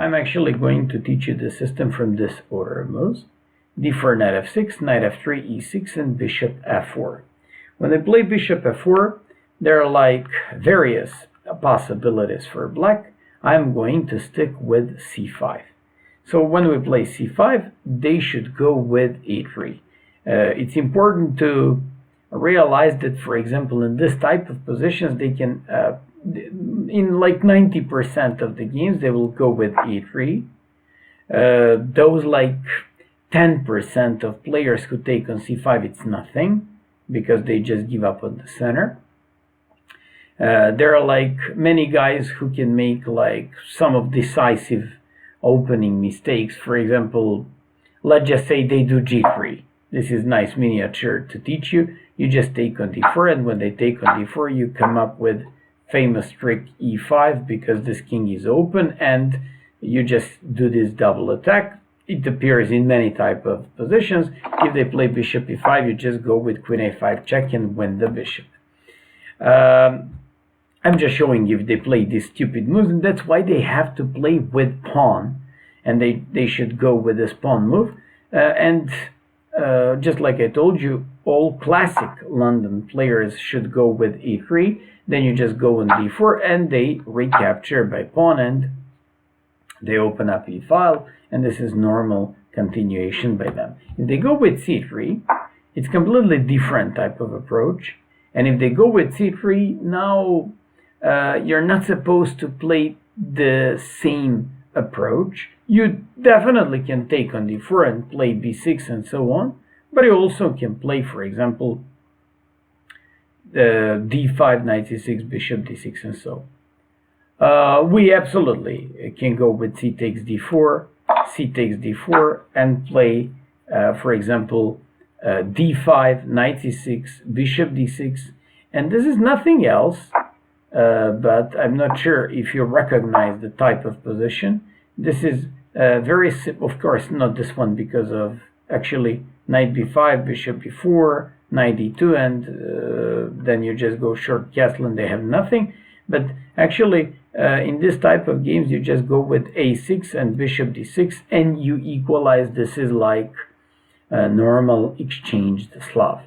I'm actually going to teach you the system from this order of moves. d4, knight f6, knight f3, e6, and bishop f4. When I play bishop f4, there are like various possibilities for black. I'm going to stick with c5. So when we play c5, they should go with e3. It's important to realize that, for example, in this type of positions, they can, in like 90% of the games, they will go with e3. Those like 10% of players who take on c5, it's nothing, because they just give up on the center. There are like many guys who can make like some of decisive opening mistakes. For example, let's just say they do g3. This is nice miniature to teach you. You just take on d4, and when they take on d4, you come up with famous trick e5, because this king is open, and you just do this double attack. It appears in many type of positions. If they play bishop e5, you just go with queen a5 check and win the bishop. I'm just showing if they play these stupid moves, and that's why they have to play with pawn, and they should go with this pawn move. Just like I told you, all classic London players should go with e3. Then you just go on d4, and they recapture by pawn, and they open up e file, and this is normal continuation by them. If they go with c3, it's completely different type of approach. And if they go with c3, now you're not supposed to play the same approach. You definitely can take on d4 and play b6 and so on, but you also can play, for example, d5, knight c6, bishop d6, and so. We absolutely can go with c takes d4, c takes d4, and play, for example, d5, knight c6, bishop d6, and this is nothing else, but I'm not sure if you recognize the type of position. This is very simple, of course, not this one, because of actually knight b5, bishop b4, knight d2, and then you just go short castle and they have nothing. But actually, in this type of games, you just go with a6 and bishop d6, and you equalize. This is like normal exchanged Slav.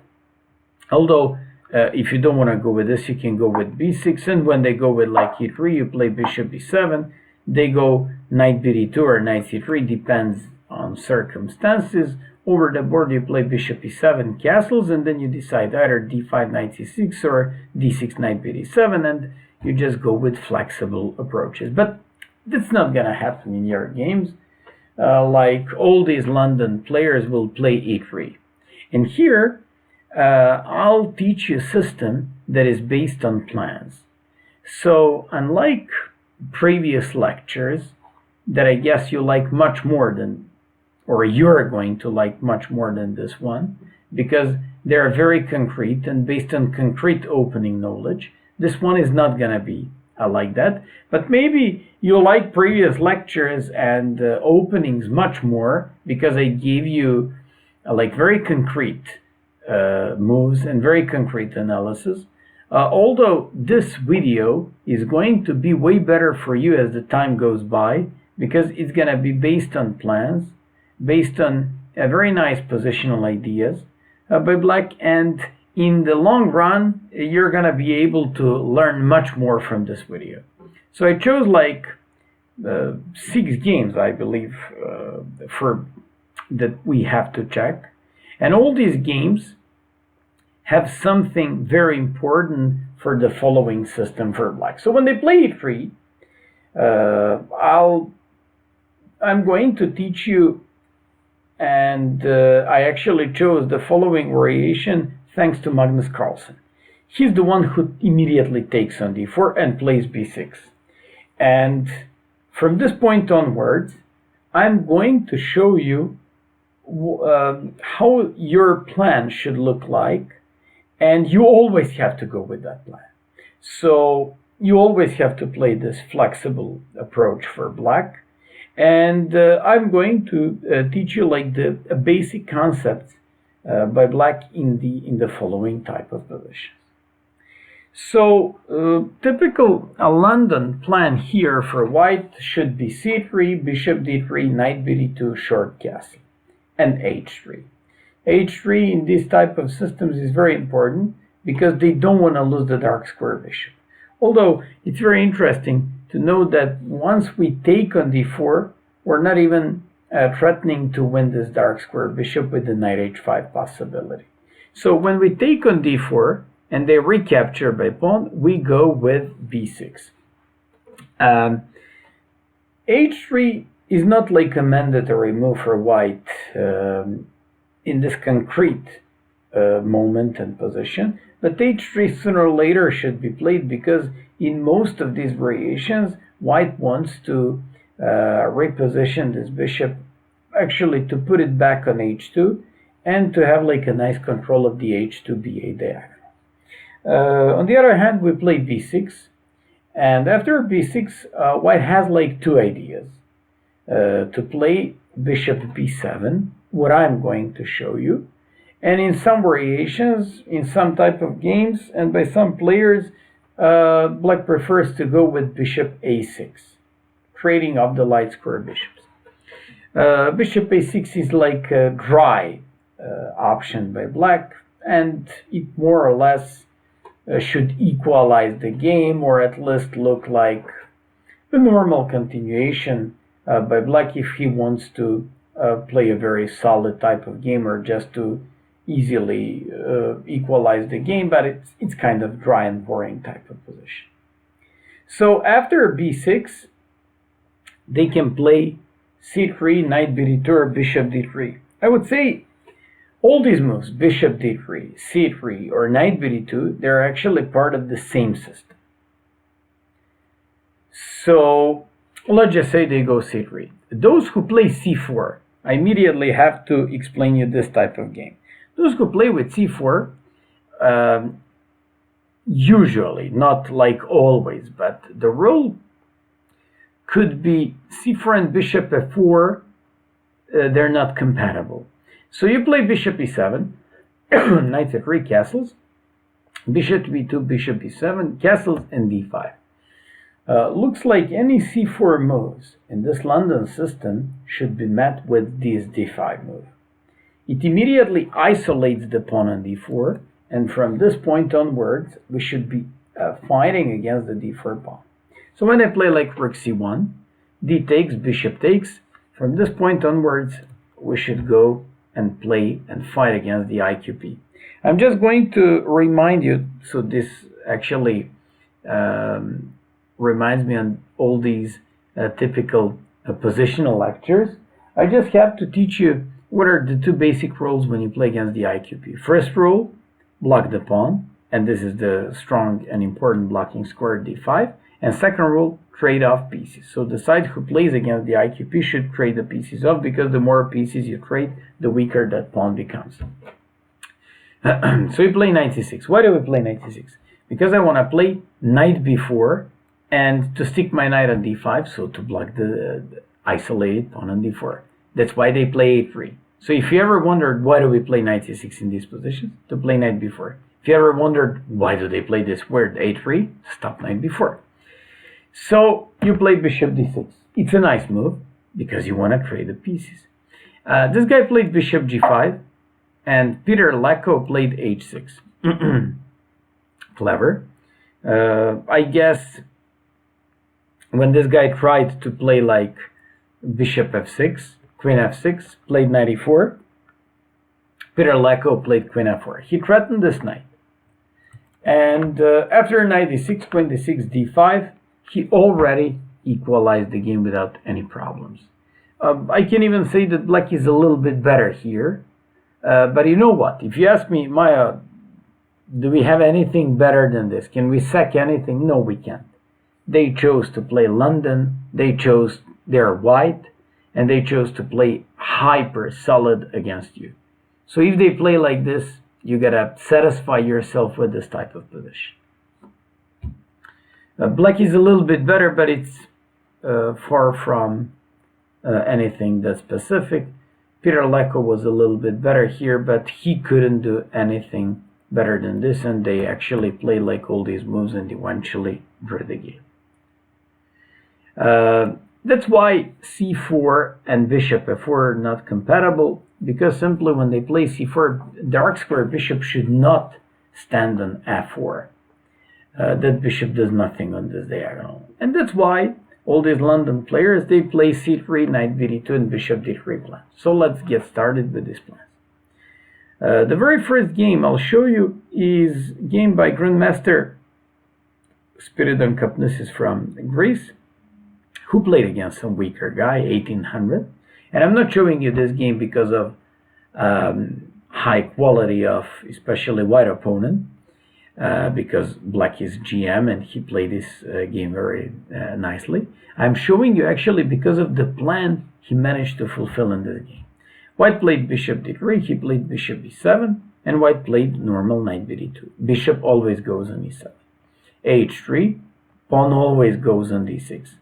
Although, if you don't want to go with this, you can go with b6, and when they go with like e3, you play bishop b7. They go knight bd2 or knight c3, depends on circumstances. Over the board, you play bishop e7 castles, and then you decide either d5 knight c6 or d6 knight bd7, and you just go with flexible approaches. But that's not gonna happen in your games. Like all these London players will play e3. And here, I'll teach you a system that is based on plans. So unlike previous lectures that I guess you like much more than, or you're going to like much more than this one, because they're very concrete and based on concrete opening knowledge. This one is not gonna be like that, but maybe you like previous lectures and openings much more, because I gave you like very concrete moves and very concrete analysis. Although this video is going to be way better for you as the time goes by, because it's gonna be based on plans, based on very nice positional ideas by black, and in the long run, you're gonna be able to learn much more from this video. So I chose like 6 games, I believe, for that we have to check, and all these games have something very important for the following system for black. So when they play e3, I'm going to teach you, and I actually chose the following variation thanks to Magnus Carlsen. He's the one who immediately takes on d4 and plays b6. And from this point onwards, I'm going to show you how your plan should look like, and you always have to go with that plan. So you always have to play this flexible approach for black. And I'm going to teach you like the basic concepts by black in the following type of positions. So typical London plan here for white should be c3, bishop d3, knight b2, short castle, and h3. h3 in this type of systems is very important because they don't want to lose the dark square bishop. Although it's very interesting to know that once we take on d4, we're not even threatening to win this dark square bishop with the knight h5 possibility. So when we take on d4 and they recapture by pawn, we go with b6. h3 is not like a mandatory move for white in this concrete moment and position, but h3 sooner or later should be played because in most of these variations, white wants to reposition this bishop, actually to put it back on h2 and to have like a nice control of the h2 ba diagonal. On the other hand, we play b6, and after b6, white has like two ideas. To play bishop b7, what I'm going to show you, and in some variations, in some type of games, and by some players, black prefers to go with bishop a6, trading up the light square bishops. Bishop a6 is like a dry option by black, and it more or less should equalize the game, or at least look like the normal continuation by black if he wants to play a very solid type of game, or just to easily equalize the game, but it's kind of dry and boring type of position. So after b6, they can play c3, knight b2, or bishop d3. I would say all these moves, bishop d3, c3, or knight b2, they're actually part of the same system. So let's just say they go c3. Those who play c4, I immediately have to explain you this type of game. Those who play with c4, usually, not like always, but the rule could be c4 and bishop f4, they're not compatible. So you play bishop e7, knight f3, castles, bishop b2, bishop b7, castles, and d5. Looks like any c4 moves in this London system should be met with this d5 move. It immediately isolates the pawn on d4, and from this point onwards, we should be fighting against the d4 pawn. So when I play like rook c1, d takes, bishop takes, from this point onwards, we should go and play and fight against the IQP. I'm just going to remind you, so this actually reminds me on all these typical positional lectures. I just have to teach you what are the two basic rules when you play against the IQP. First rule, block the pawn, and this is the strong and important blocking square d5. And second rule, trade off pieces. So the side who plays against the IQP should trade the pieces off, because the more pieces you trade, the weaker that pawn becomes. So you play knight c6. Why do we play knight c6? Because I want to play knight b4 and to stick my knight on d5, so to block the isolated pawn on d4. That's why they play a3. So if you ever wondered why do we play knight c6 in this position, to play knight b4. If you ever wondered why do they play this weird a3, stop knight b4. So you play bishop d6. It's a nice move because you want to trade the pieces. This guy played bishop g5, and Peter Lacko played h6. Clever. I guess when this guy tried to play like bishop f6, queen f6, played knight e4, Peter Lacko played queen f4. He threatened this knight. And after knight e6, queen d6, d5, he already equalized the game without any problems. I can even say that black is a little bit better here. But you know what? If you ask me, Maya, do we have anything better than this? Can we sack anything? No, we can't. They chose to play London. They're white, and they chose to play hyper solid against you. So if they play like this, you gotta satisfy yourself with this type of position. Black is a little bit better, but it's far from anything that's specific. Peter Lacko was a little bit better here, but he couldn't do anything better than this, and they actually play like all these moves and eventually drew the game. That's why c4 and bishop f4 are not compatible, because simply when they play c4, dark square bishop should not stand on f4. That bishop does nothing on this diagonal. And that's why all these London players, they play c3, knight bd2, and bishop d3 plan. So let's get started with this plan. The very first game I'll show you is a game by Grandmaster Spiridon Kapnis from Greece, who played against some weaker guy, 1800. And I'm not showing you this game because of high quality of especially white opponent, because black is GM and he played this game very nicely. I'm showing you actually because of the plan he managed to fulfill in this game. White played bishop d3, he played bishop b7, and white played normal knight bd2. Bishop always goes on e7. h3, pawn always goes on d6.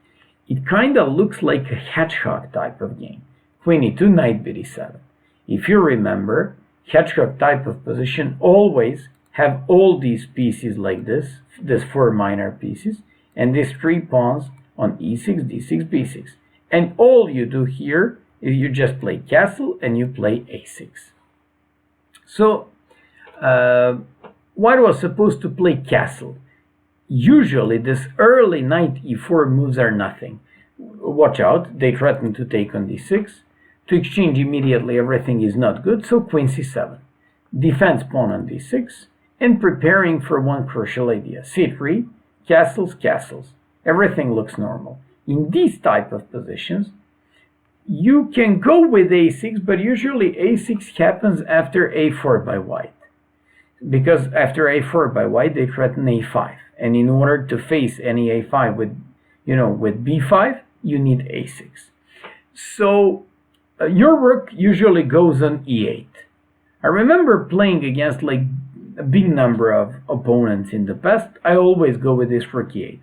It kind of looks like a hedgehog type of game. Queen e2, knight bd7. If you remember, hedgehog type of position always have all these pieces like this, these four minor pieces, and these three pawns on e6, d6, b6. And all you do here is you just play castle and you play a6. So white was supposed to play castle. Usually this early knight e4 moves are nothing. Watch out, they threaten to take on d6. To exchange immediately everything is not good, so queen c7. Defense pawn on d6, and preparing for one crucial idea. c3, castles, castles. Everything looks normal. In these type of positions, you can go with a6, but usually a6 happens after a4 by white. Because after a4 by white, they threaten a5. And in order to face any a5 with b5, you need a6. So your rook usually goes on e8. I remember playing against like a big number of opponents in the past. I always go with this rook e8.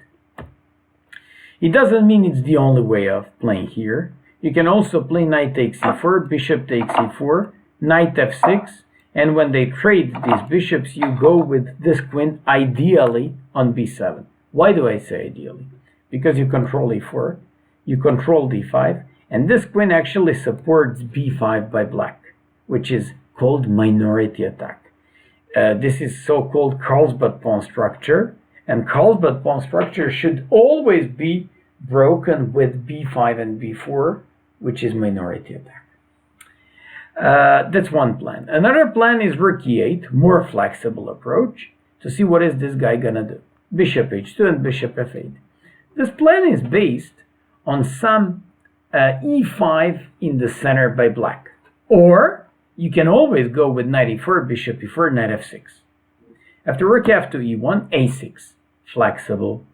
It doesn't mean it's the only way of playing here. You can also play knight takes e4, bishop takes e4, knight f6, and when they trade these bishops, you go with this queen ideally on b7. Why do I say ideally? Because you control e4, you control d5, and this queen actually supports b5 by black, which is called minority attack. This is so-called Carlsbad pawn structure, and Carlsbad pawn structure should always be broken with b5 and b4, which is minority attack. That's one plan. Another plan is rook e8, more flexible approach, to see what is this guy gonna do. Bishop h2 and bishop f8. This plan is based on some e5 in the center by black. Or you can always go with knight e4, bishop e4, knight f6. After rook f2, e1, a6, flexible.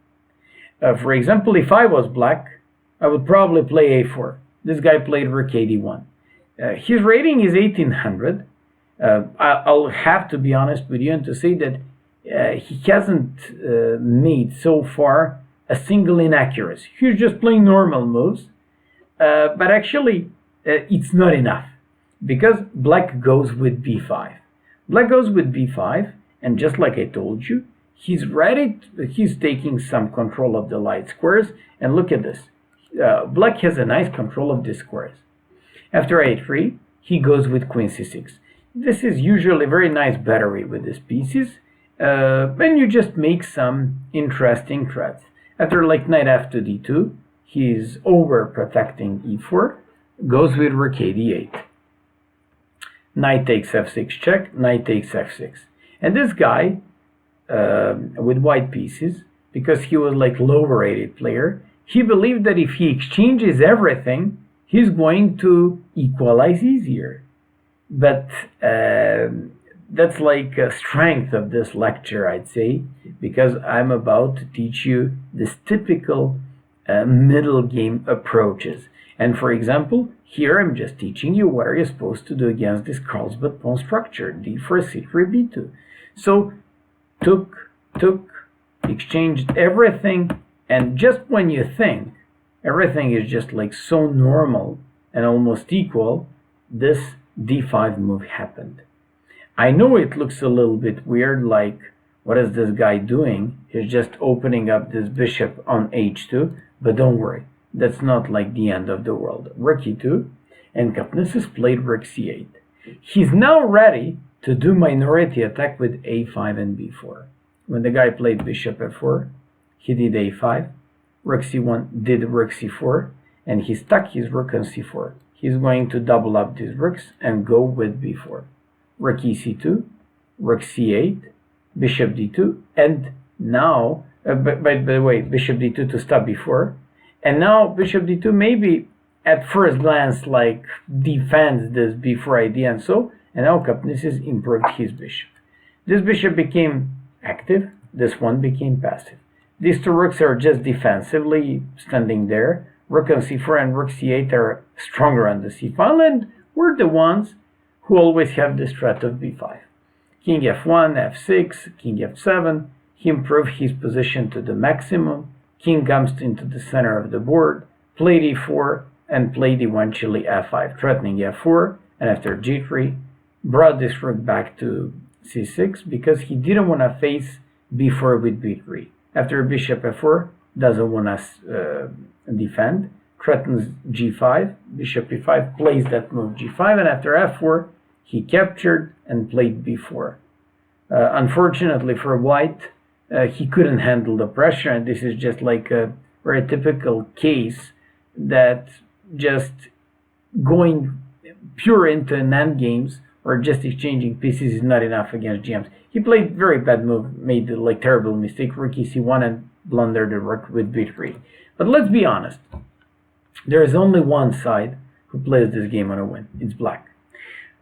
For example, if I was black, I would probably play a4. This guy played rook a1. His rating is 1800. I'll have to be honest with you and to say that he hasn't made so far a single inaccuracy. He's just playing normal moves, but actually it's not enough because black goes with b5. Black goes with b5, and just like I told you, he's taking some control of the light squares, and look at this. Black has a nice control of the squares. After a3, he goes with queen c6. This is usually a very nice battery with these pieces, and you just make some interesting threats. After like knight f2 d2, he's overprotecting e4, goes with rook a d8. Knight takes f6 check, knight takes f6. And this guy, with white pieces, because he was like low-rated player, he believed that if he exchanges everything, he's going to equalize easier. But that's like a strength of this lecture, I'd say, because I'm about to teach you this typical middle game approaches. And for example, here I'm just teaching you what are you supposed to do against this Carlsbad pawn structure, d4, c3, b2. So took, exchanged everything, and just when you think everything is just like so normal and almost equal, this d5 move happened. I know it looks a little bit weird, like, what is this guy doing? He's just opening up this bishop on h2, but don't worry, that's not like the end of the world. Rook e2, and Kapnisis played rook c8. He's now ready to do minority attack with a5 and b4. When the guy played bishop f4, he did a5, rook c1 did rook c4, and he stuck his rook on c4. He's going to double up these rooks and go with b4. Rook ec2, rook c8, bishop d2, and now, by the way, bishop d2 to stop b4, and now bishop d2 maybe at first glance like defends this b4 idea and so, and now Kapnisis improved his bishop. This bishop became active, this one became passive. These two rooks are just defensively standing there. Rook on c4 and rook c8 are stronger on the c file, and we're the ones who always have the threat of b5. King f1, f6, king f7, he improved his position to the maximum. King comes into the center of the board, played e4, and played eventually f5, threatening f4, and after g3, brought this rook back to c6 because he didn't want to face b4 with b3. After bishop f4, doesn't want to defend, threatens g5, bishop e5, plays that move g5, and after f4, he captured and played b4. Unfortunately for white, he couldn't handle the pressure, and this is just like a very typical case that just going pure into an endgames or just exchanging pieces is not enough against GMs. He played very bad move, made like terrible mistake, rook c1, and blundered the rook with b3. But let's be honest, there is only one side who plays this game on a win. It's black.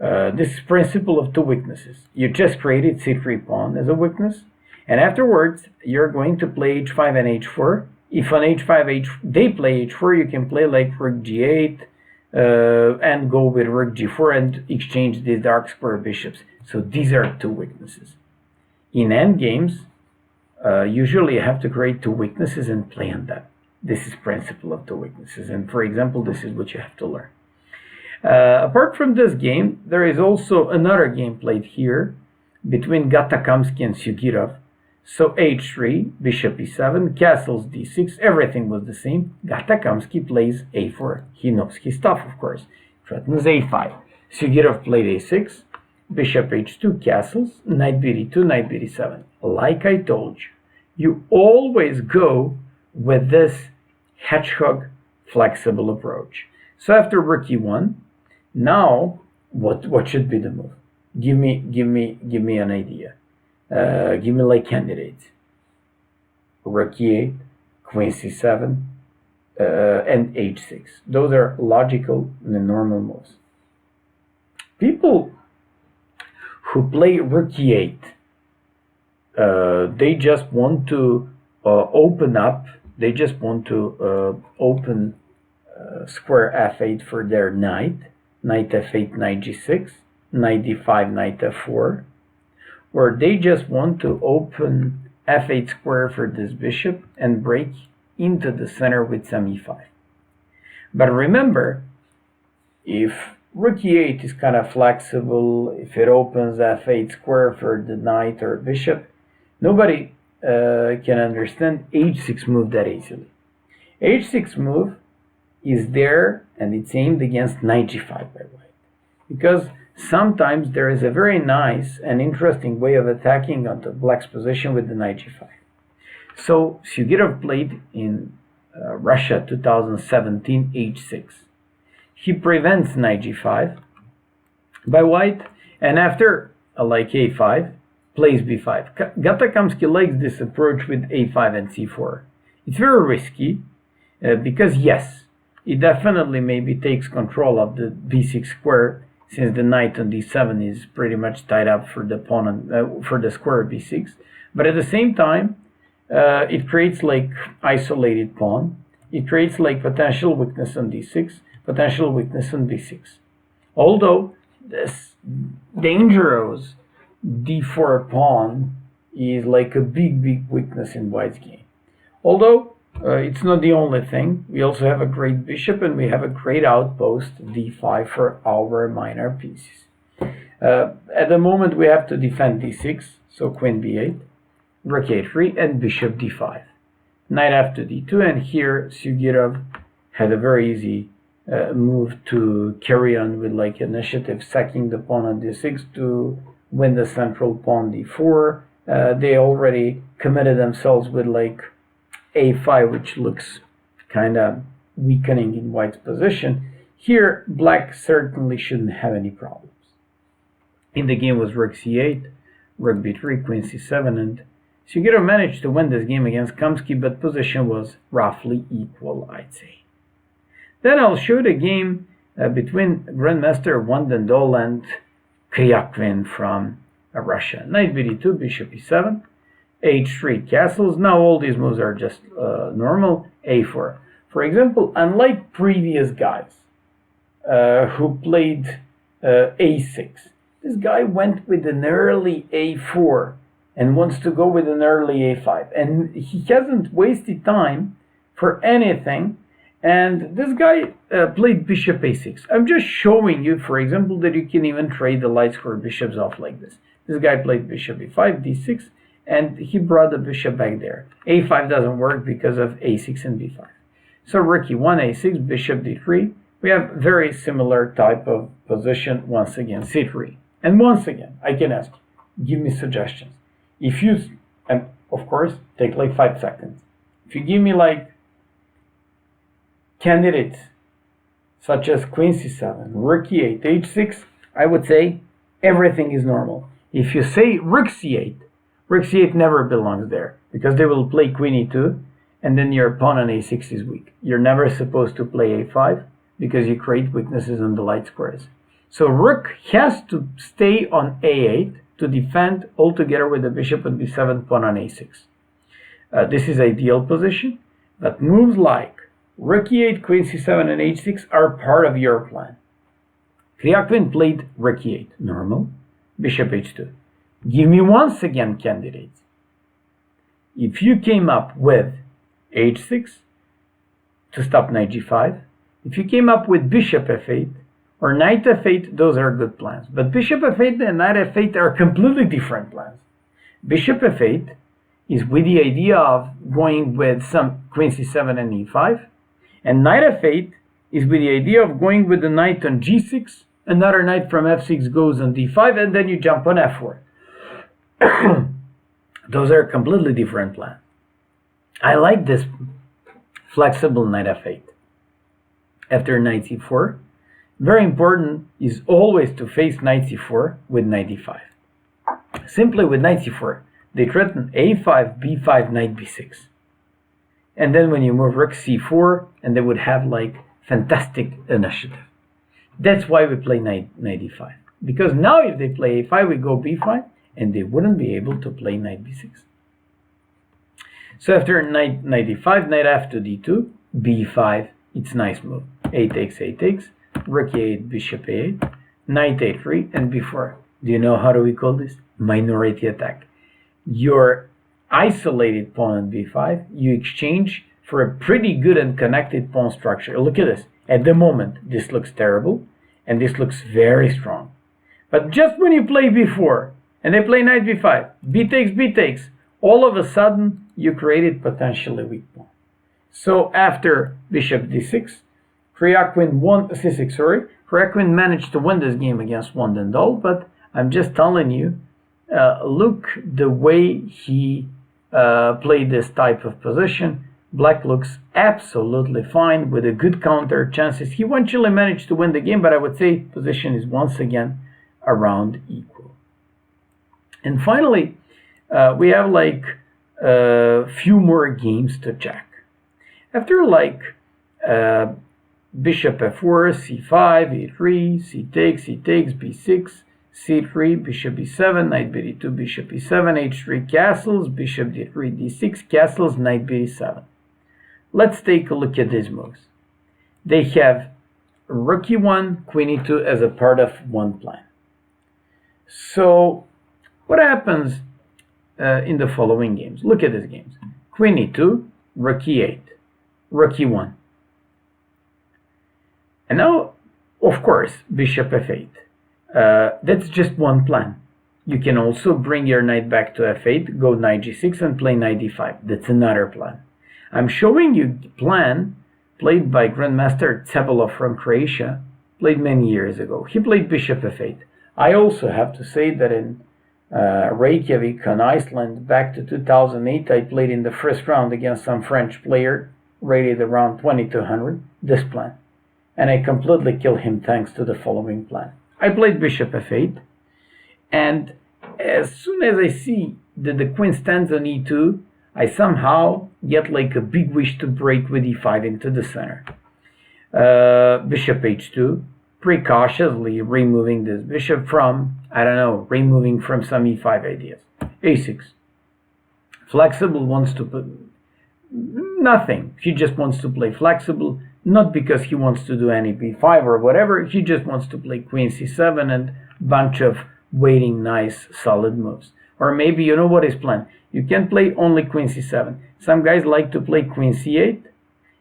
This principle of two weaknesses. You just created c3 pawn as a weakness, and afterwards you're going to play h5 and h4. If on h5 they play h4, you can play like rook g8 and go with rook g4 and exchange these dark square bishops. So these are two weaknesses. In endgames, usually you have to create two weaknesses and play on that. This is principle of two weaknesses, and for example, this is what you have to learn. Apart from this game, there is also another game played here between Gatakamsky and Sugirov. So h3, bishop e7, castles d6, everything was the same. Gatakamsky plays a4. He knows his stuff, of course. Threatens a5. Sugirov played a6, bishop h2, castles, knight b2, knight b7. Like I told you, you always go with this hedgehog flexible approach. So after rook e1, now what should be the move? Give me an idea. Give me like candidates. Rook e8, queen c7, and h6. Those are logical and normal moves. People who play rook e8, they just want to open up. They just want to open square f8 for their knight. Knight f8, knight g6, knight d5, knight f4. Or they just want to open f8 square for this bishop and break into the center with some e5. But remember, if rook e8 is kind of flexible, if it opens f8 square for the knight or bishop, nobody can understand h6 move that easily. h6 move is there and it's aimed against knight g5 by the way, because sometimes there is a very nice and interesting way of attacking onto black's position with the knight g5. So Sugirov played in Russia 2017 h6. He prevents knight g5 by white, and after like a5 plays b5. Gatakamsky likes this approach with a5 and c4. It's very risky because yes, it definitely maybe takes control of the b6 square, since the knight on d7 is pretty much tied up for the pawn for the square b6. But at the same time, it creates like isolated pawn. It creates like potential weakness on d6, potential weakness on b6. Although this dangerous d4 pawn is like a big weakness in white's game. Although it's not the only thing. We also have a great bishop and we have a great outpost d5 for our minor pieces. At the moment, we have to defend d6, so queen b8, rook a3, and bishop d5. Knight after d2, and here Sugirov had a very easy move to carry on with like initiative, sacking the pawn on d6 to win the central pawn d4. They already committed themselves with like a5, which looks kind of weakening in white's position. Here, black certainly shouldn't have any problems. In the game was rook c8, rook b3, queen c7, and Sugirov managed to win this game against Kamsky, but position was roughly equal, I'd say. Then I'll show the game between Grandmaster Wang Dendol and Kryakvin from Russia. Knight bd2, bishop e7, h3 castles. Now all these moves are just normal. a4. For example, unlike previous guys who played a6, this guy went with an early a4 and wants to go with an early a5. And he hasn't wasted time for anything. And this guy played bishop a6. I'm just showing you, for example, that you can even trade the light square bishops off like this. This guy played bishop e5, d6, and he brought the bishop back there. a5 doesn't work because of a6 and b5. So rook e1, a6, bishop d3. We have very similar type of position once again, c3. And once again, I can ask you, give me suggestions. If you, and of course, take like 5 seconds. If you give me like candidates such as queen c7, rook e8, h6, I would say everything is normal. If you say rook c8 never belongs there because they will play queen e2 and then your pawn on a6 is weak. You're never supposed to play a5 because you create weaknesses on the light squares. So rook has to stay on a8 to defend altogether with the bishop on b7, pawn on a6. This is ideal position, but moves like rook e8, queen c7, and h6 are part of your plan. Kryakvin played rook e8, normal, bishop h2. Give me once again candidates. If you came up with h6 to stop knight g5, if you came up with bishop f8 or knight f8, those are good plans. But bishop f8 and knight f8 are completely different plans. Bishop f8 is with the idea of going with some queen c7 and e5, and knight f8 is with the idea of going with the knight on g6, another knight from f6 goes on d5, and then you jump on f4. Those are completely different plans. I like this flexible knight f8. After knight c4, very important is always to face knight c4 with knight d5. Simply with knight c4, they threaten a5, b5, knight b6. And then when you move rook c4, and they would have like fantastic initiative. That's why we play knight e5. Because now if they play a5, we go b5, and they wouldn't be able to play knight b6. So after knight e5, knight after d2, b5, it's nice move. A takes, rook e8, bishop a8, knight a3, and b4. Do you know how do we call this? Minority attack. Your isolated pawn on b5, you exchange for a pretty good and connected pawn structure. Look at this. At the moment, this looks terrible, and this looks very strong. But just when you play b4, and they play knight b5, b takes, all of a sudden, you created potentially weak pawn. So after bishop d6, Kryakvin managed to win this game against Wang Dendol, but I'm just telling you, look the way he played this type of position. Black looks absolutely fine with a good counter chances. He eventually managed to win the game, but I would say position is once again around equal. And finally, we have like a few more games to check. After like bishop f4, c5, e3, c takes, b6, c3, bishop e7, knight bd2, bishop e7, h3 castles, bishop d3, d6 castles, knight bd7. Let's take a look at these moves. They have rook e1, queen e2 as a part of one plan. So what happens in the following games? Look at these games. Queen e2, rook e8, rook e1. And now, of course, bishop f8. That's just one plan. You can also bring your knight back to f8, go knight g6 and play knight d5. That's another plan. I'm showing you a plan played by Grandmaster Cebulov from Croatia, played many years ago. He played bishop f8. I also have to say that in Reykjavik on Iceland back to 2008, I played in the first round against some French player rated around 2200, this plan. And I completely killed him thanks to the following plan. I played bishop f8, and as soon as I see that the queen stands on e2, I somehow get like a big wish to break with e5 into the center. Bishop h2, precautiously removing this bishop from, I don't know, removing from some e5 ideas. a6. Flexible wants to put nothing. He just wants to play flexible, not because he wants to do any b5 or whatever. He just wants to play queen c7 and bunch of waiting nice solid moves. Or maybe you know what is planned. You can play only queen c7. Some guys like to play queen c8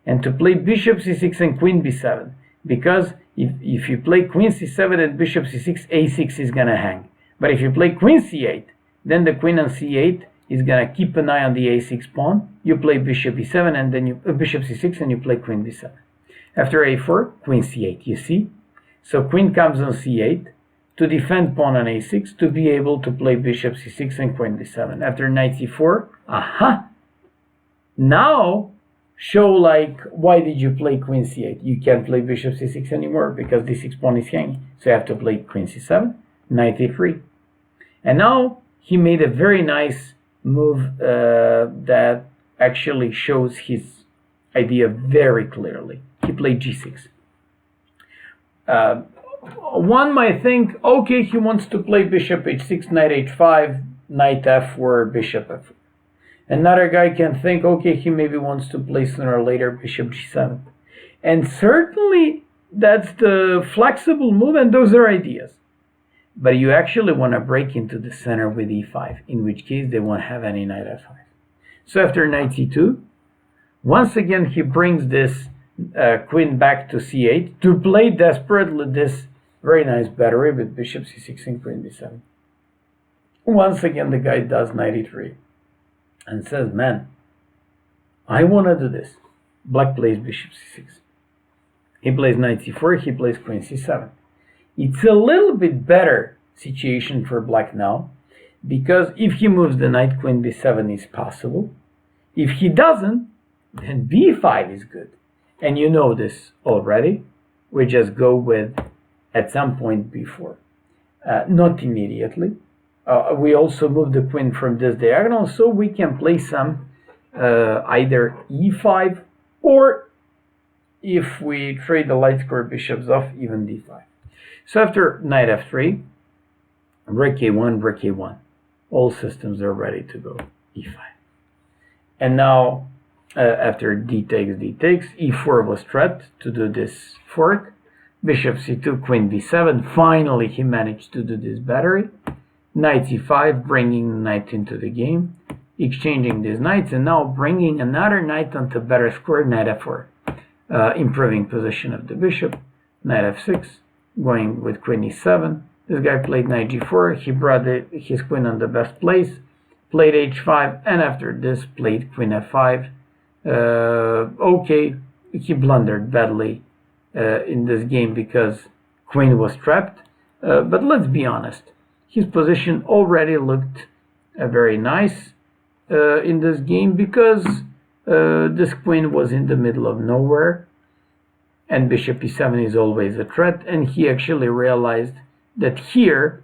and to play bishop c6 and queen b7, because if you play queen c7 and bishop c6, a6 is gonna hang. But if you play queen c8, then the queen on c8 is gonna keep an eye on the a6 pawn. You play bishop e7 and then you bishop c6 and you play queen b7. After a4, queen c8. You see? So queen comes on c8 to defend pawn on a6 to be able to play bishop c6 and queen b7. After knight c4, aha! Now show like, why did you play queen c8? You can't play bishop c6 anymore because d6 pawn is hanging. So you have to play queen c7, knight e3. And now he made a very nice move that actually shows his idea very clearly. He played g6. One might think, okay, he wants to play bishop h6, knight h5, knight f4, bishop f4. Another guy can think, okay, he maybe wants to play sooner or later bishop g7. And certainly that's the flexible move, and those are ideas. But you actually want to break into the center with e5, in which case they won't have any knight f5. So after knight c2, once again he brings this queen back to c8 to play desperately this very nice battery with bishop c6 and queen b7. Once again the guy does knight e3 and says, man, I want to do this. Black plays bishop c6. He plays knight c4, he plays queen c7. It's a little bit better situation for black now, because if he moves the knight, queen b7 is possible. If he doesn't, then b5 is good. And you know this already. We just go with at some point b4. Not immediately. We also move the queen from this diagonal, so we can play some either e5, or if we trade the light square bishops off, even d5. So after knight f3, rook a1, rook a1. All systems are ready to go, e5. And now, after d takes, e4 was threat to do this fork. Bishop c2, queen b7. Finally, he managed to do this battery. Knight c5, bringing the knight into the game, exchanging these knights, and now bringing another knight onto better square, knight f4, improving position of the bishop. Knight f6, going with queen e7. This guy played knight g4. He brought his queen on the best place, played h5, and after this played queen f5. Okay, he blundered badly in this game because queen was trapped. But let's be honest. His position already looked very nice in this game because this queen was in the middle of nowhere, and bishop e7 is always a threat, and he actually realized that here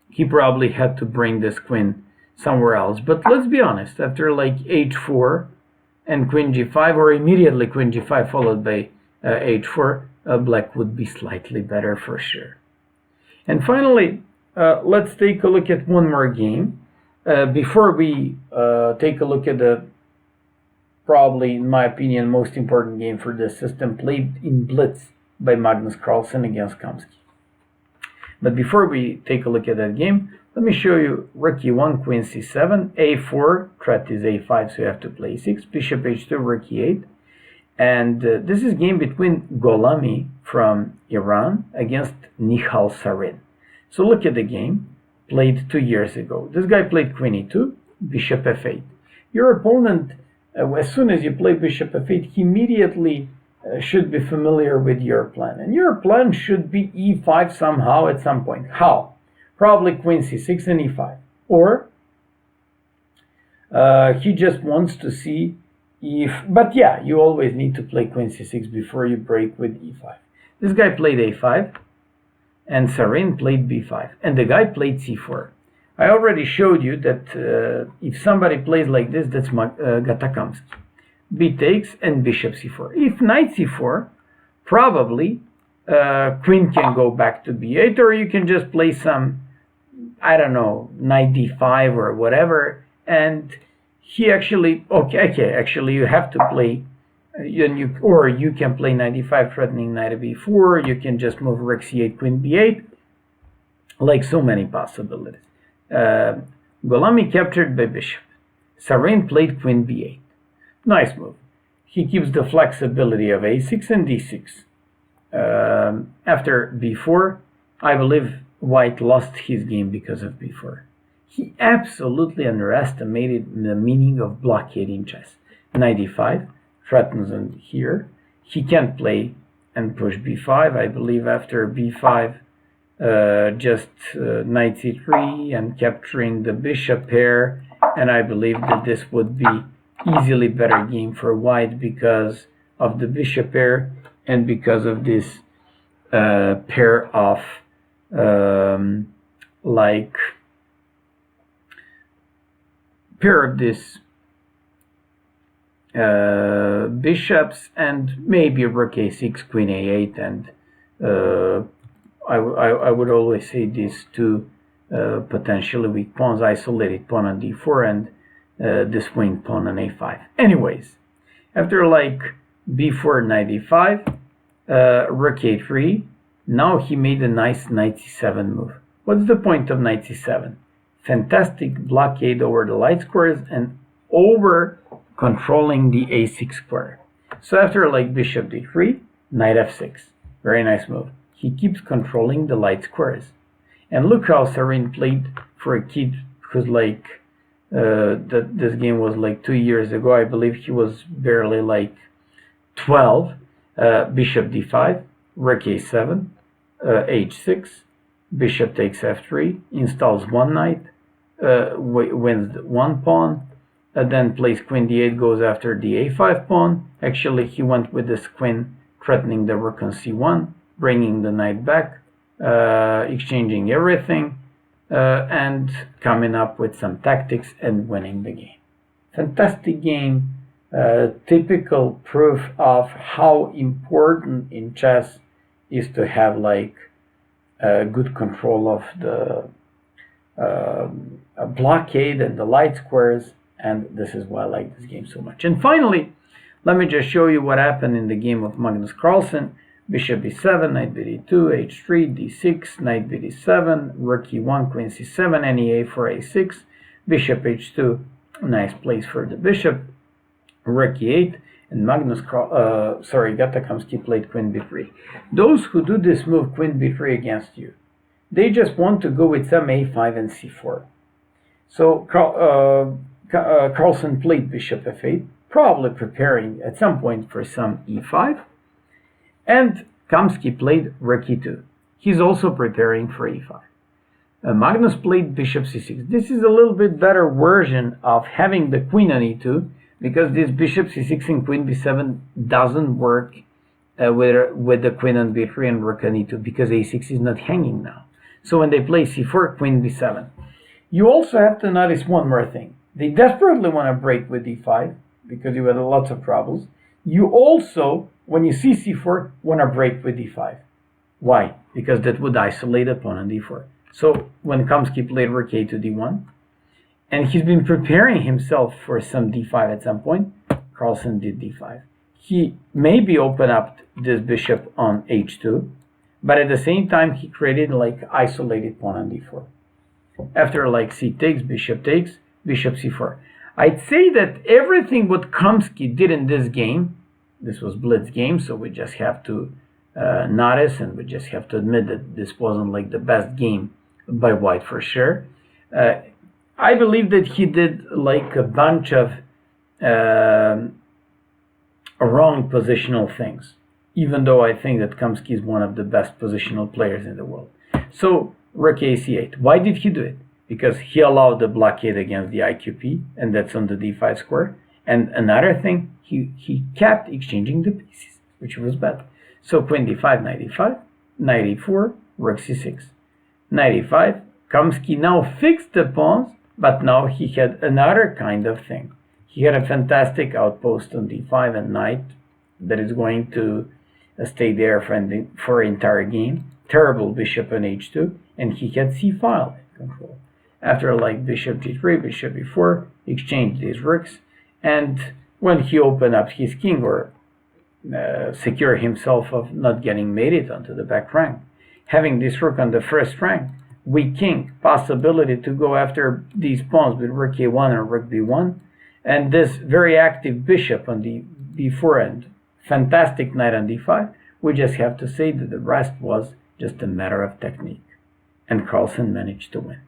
he probably had to bring this queen somewhere else. But let's be honest, after like h4 and queen g5, or immediately queen g5 followed by h4, black would be slightly better for sure. And finally, let's take a look at one more game before we take a look at the probably, in my opinion, most important game for this system, played in Blitz by Magnus Carlsen against Kamsky. But before we take a look at that game, let me show you rook e1, queen c7, a4, threat is a5, so you have to play e6, bishop h2, rook e8. And this is a game between Golami from Iran against Nihal Sarin. So look at the game played 2 years ago. This guy played queen e2, bishop f8. Your opponent, as soon as you play bishop f8, he immediately should be familiar with your plan. And your plan should be e5 somehow at some point. How? Probably queen c6 and e5. Or he just wants to see if, but yeah, you always need to play queen c6 before you break with e5. This guy played a5, and Sarin played b5, and the guy played c4. I already showed you that if somebody plays like this, that's Gatakamsky. B takes and bishop c4. If knight c4, probably queen can go back to b8, or you can just play some, I don't know, knight d5 or whatever, and he actually, actually you have to play, or you can play knight d5 threatening knight b4, you can just move rook c8, queen b8, like so many possibilities. Golami captured by bishop. Sarin played queen b8. Nice move. He keeps the flexibility of a6 and d6. After b4, I believe white lost his game because of b4. He absolutely underestimated the meaning of blockading chess. Knight d5 threatens him here. He can't play and push b5. I believe after b5, just knight c3 and capturing the bishop pair, and I believe that this would be easily better game for white because of the bishop pair and because of this pair of this bishops, and maybe rook a6, queen a8, and I would always say these two potentially weak pawns, isolated pawn on d4 and this winged pawn on a5. Anyways, after like b4, knight e5, rook a3, now he made a nice knight c7 move. What's the point of knight c7? Fantastic blockade over the light squares and over controlling the a6 square. So after like bishop d3, knight f6, very nice move. He keeps controlling the light squares. And look how Sarin played for a kid who's like, this game was like 2 years ago. I believe he was barely like 12. Bishop d5, rook a7, h6, bishop takes f3, installs one knight, wins one pawn, then plays queen d8, goes after the a5 pawn. Actually, he went with this queen, threatening the rook on c1, bringing the knight back, exchanging everything, and coming up with some tactics and winning the game. Fantastic game, typical proof of how important in chess is to have like good control of the blockade and the light squares, and this is why I like this game so much. And finally, let me just show you what happened in the game of Magnus Carlsen. Bishop b7, knight bd2, h3, d6, knight bd7, rook e1, queen c7, and e8 a6, bishop h2, nice place for the bishop, rook e8, and Gatakamsky played queen b3. Those who do this move, queen b3 against you, they just want to go with some a5 and c4. So Carlsen played bishop f8, probably preparing at some point for some e5, and Kamsky played rook e2. He's also preparing for e5. Magnus played bishop c6. This is a little bit better version of having the queen on e2, because this bishop c6 and queen b7 doesn't work with the queen on b3 and rook on e2, because a6 is not hanging now. So when they play c4, queen b7. You also have to notice one more thing. They desperately want to break with e5, because you had lots of troubles. You also, when you see c4, want to break with d5. Why? Because that would isolate a pawn on d4. So when Kamsky played rook a to d1, and he's been preparing himself for some d5 at some point, Carlsen did d5. He maybe opened up this bishop on h2, but at the same time he created like isolated pawn on d4. After like c takes, bishop c4. I'd say that everything what Kamsky did in this game, this was blitz game, so we just have to notice, and we just have to admit that this wasn't like the best game by white for sure. I believe that he did like a bunch of wrong positional things, even though I think that Kamsky is one of the best positional players in the world. So rook ac8. Why did he do it? Because he allowed the blockade against the IQP, and that's on the d5 square. And another thing, he kept exchanging the pieces, which was bad. So queen d5, knight e5, knight e4, rook c6. Knight e5, Kamsky now fixed the pawns, but now he had another kind of thing. He had a fantastic outpost on d5 and knight that is going to stay there for entire game. Terrible bishop on h2, and he had c file in control. After like bishop g3, bishop e4, exchange these rooks, and when he opened up his king or secure himself of not getting mated onto the back rank, having this rook on the first rank, weak king, possibility to go after these pawns with rook a1 or rook b1, and this very active bishop on the b4 end, fantastic knight on d5, we just have to say that the rest was just a matter of technique. And Carlsen managed to win.